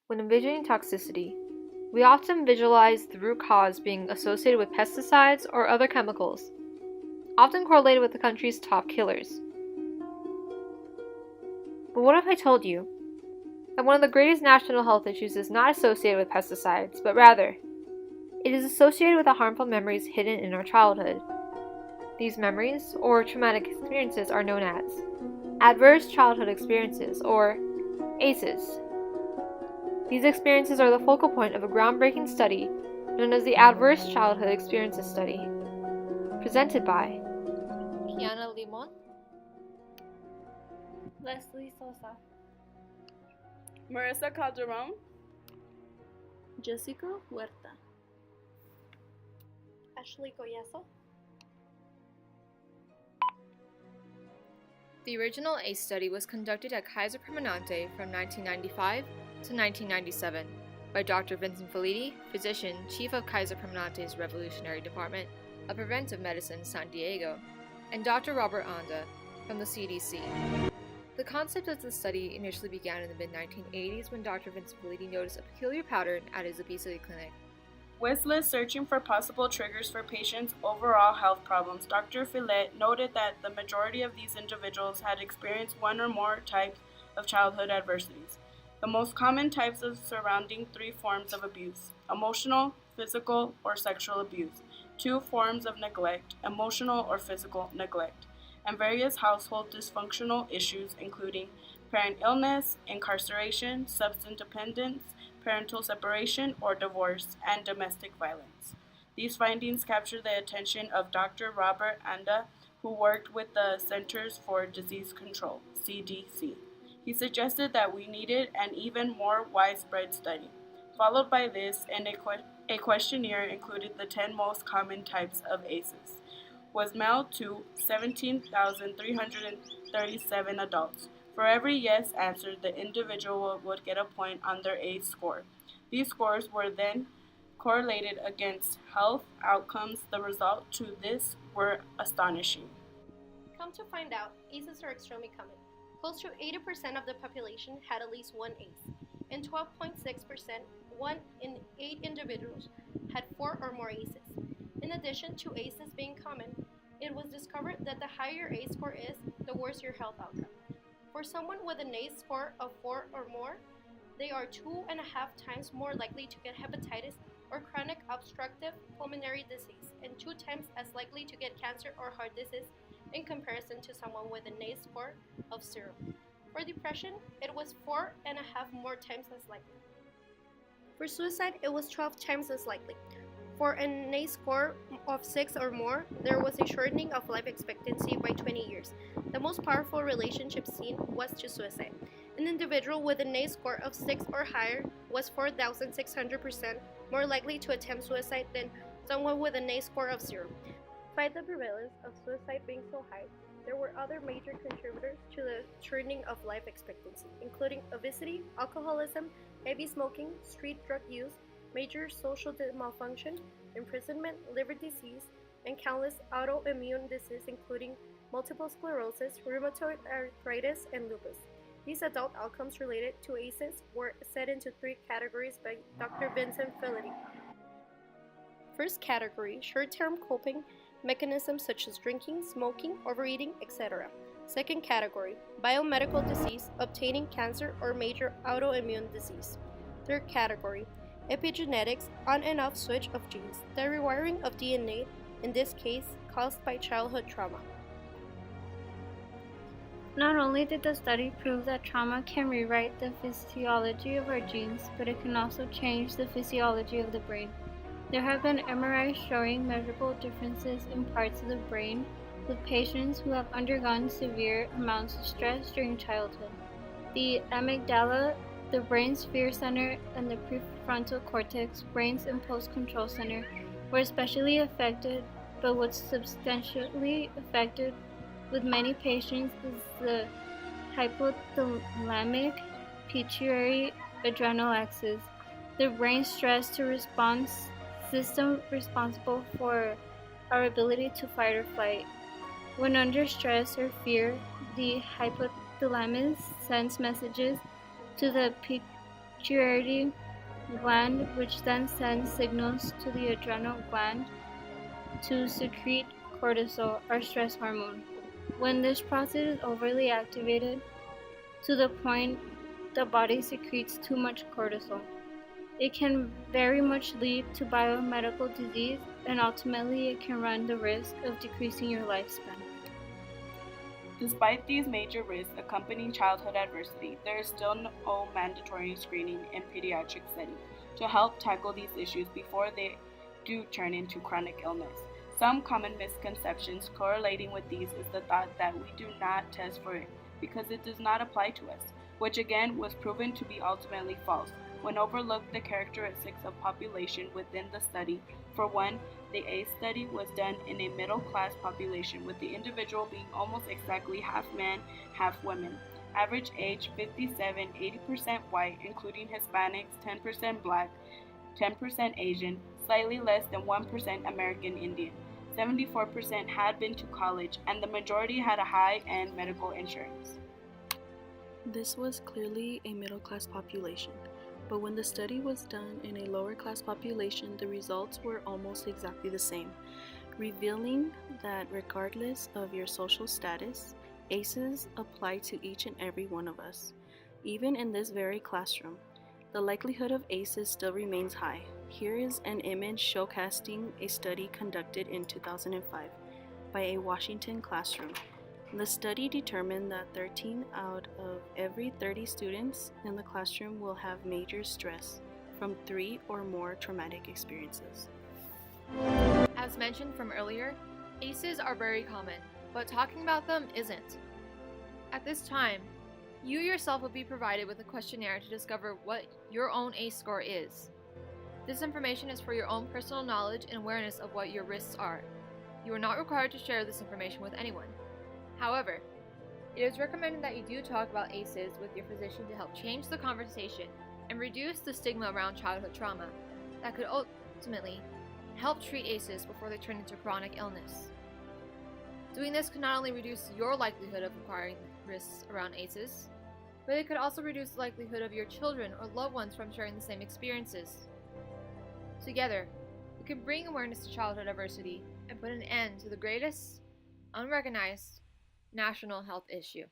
When envisioning toxicity, we often visualize the root cause being associated with pesticides or other chemicals, often correlated with the country's top killers. But what if I told you that one of the greatest national health issues is not associated with pesticides, but rather, it is associated with the harmful memories hidden in our childhood. These memories, or traumatic experiences, are known as adverse childhood experiences, or ACEs. These experiences are the focal point of a groundbreaking study known as the Adverse Childhood Experiences Study, presented by Kiana Limon, Leslie Sosa, Marissa Calderon, Jessica Huerta, Ashley Collazo. The original ACE study was conducted at Kaiser Permanente from 1995 to 1997 by Dr. Vincent Felitti, physician, chief of Kaiser Permanente's Revolutionary Department of Preventive Medicine, San Diego, and Dr. Robert Anda from the CDC. The concept of the study initially began in the mid-1980s when Dr. Vincent Felitti noticed a peculiar pattern at his obesity clinic. With searching for possible triggers for patients' overall health problems, Dr. Fillet noted that the majority of these individuals had experienced one or more types of childhood adversities. The most common types of surrounding 3 forms of abuse: emotional, physical, or sexual abuse, 2 forms of neglect, emotional or physical neglect, and various household dysfunctional issues including parent illness, incarceration, substance dependence, parental separation or divorce, and domestic violence. These findings capture the attention of Dr. Robert Anda, who worked with the Centers for Disease Control, CDC. He suggested that we needed an even more widespread study. Followed by this, a questionnaire included the 10 most common types of ACEs, was mailed to 17,337 adults. For every yes answered, the individual would get a point on their ACE score. These scores were then correlated against health outcomes. The results to this were astonishing. Come to find out, ACEs are extremely common. Close to 80% of the population had at least one ACE, and 12.6%, 1 in 8 individuals, had 4 or more ACEs. In addition to ACEs being common, it was discovered that the higher your ACE score is, the worse your health outcome. For someone with an ACE score of 4 or more, they are 2.5 times more likely to get hepatitis or chronic obstructive pulmonary disease, and 2 times as likely to get cancer or heart disease in comparison to someone with an ACE score of 0. For depression, it was 4.5 more times as likely. For suicide, it was 12 times as likely. For an ACE score of 6 or more, there was a shortening of life expectancy by 20 years. The most powerful relationship seen was to suicide. An individual with an ACE score of 6 or higher was 4,600% more likely to attempt suicide than someone with an ACE score of 0. Despite the prevalence of suicide being so high, there were other major contributors to the shortening of life expectancy, including obesity, alcoholism, heavy smoking, street drug use, major social malfunction, imprisonment, liver disease, and countless autoimmune diseases including multiple sclerosis, rheumatoid arthritis, and lupus. These adult outcomes related to ACEs were set into 3 categories by Dr. Vincent Felitti. First category, short-term coping mechanisms such as drinking, smoking, overeating, etc. Second category, biomedical disease, obtaining cancer or major autoimmune disease. Third category, epigenetics, on and off switch of genes, the rewiring of DNA, in this case caused by childhood trauma. Not only did the study prove that trauma can rewrite the physiology of our genes, but it can also change the physiology of the brain. There have been MRIs showing measurable differences in parts of the brain with patients who have undergone severe amounts of stress during childhood. The amygdala, the brain's fear center, and the prefrontal cortex, brain's impulse control center, were especially affected, but what's substantially affected with many patients is the hypothalamic pituitary adrenal axis, the brain stress to response system responsible for our ability to fight or flight. When under stress or fear, the hypothalamus sends messages to the pituitary gland, which then sends signals to the adrenal gland to secrete cortisol, our stress hormone. When this process is overly activated to the point the body secretes too much cortisol, it can very much lead to biomedical disease, and ultimately it can run the risk of decreasing your lifespan. Despite these major risks accompanying childhood adversity, there is still no mandatory screening in pediatric settings to help tackle these issues before they do turn into chronic illness. Some common misconceptions correlating with these is the thought that we do not test for it because it does not apply to us, which again was proven to be ultimately false when overlooked the characteristics of population within the study. For one, the ACE study was done in a middle-class population, with the individual being almost exactly half men, half women. Average age 57, 80% white, including Hispanics, 10% black, 10% Asian, slightly less than 1% American Indian. 74% had been to college, and the majority had a high-end medical insurance. This was clearly a middle-class population, but when the study was done in a lower-class population, the results were almost exactly the same, revealing that regardless of your social status, ACEs apply to each and every one of us. Even in this very classroom, the likelihood of ACEs still remains high. Here is an image showcasing a study conducted in 2005 by a Washington classroom. The study determined that 13 out of every 30 students in the classroom will have major stress from 3 or more traumatic experiences. As mentioned from earlier, ACEs are very common, but talking about them isn't. At this time, you yourself will be provided with a questionnaire to discover what your own ACE score is. This information is for your own personal knowledge and awareness of what your risks are. You are not required to share this information with anyone. However, it is recommended that you do talk about ACEs with your physician to help change the conversation and reduce the stigma around childhood trauma that could ultimately help treat ACEs before they turn into chronic illness. Doing this could not only reduce your likelihood of acquiring risks around ACEs, but it could also reduce the likelihood of your children or loved ones from sharing the same experiences. Together, we can bring awareness to childhood adversity and put an end to the greatest, unrecognized, national health issue.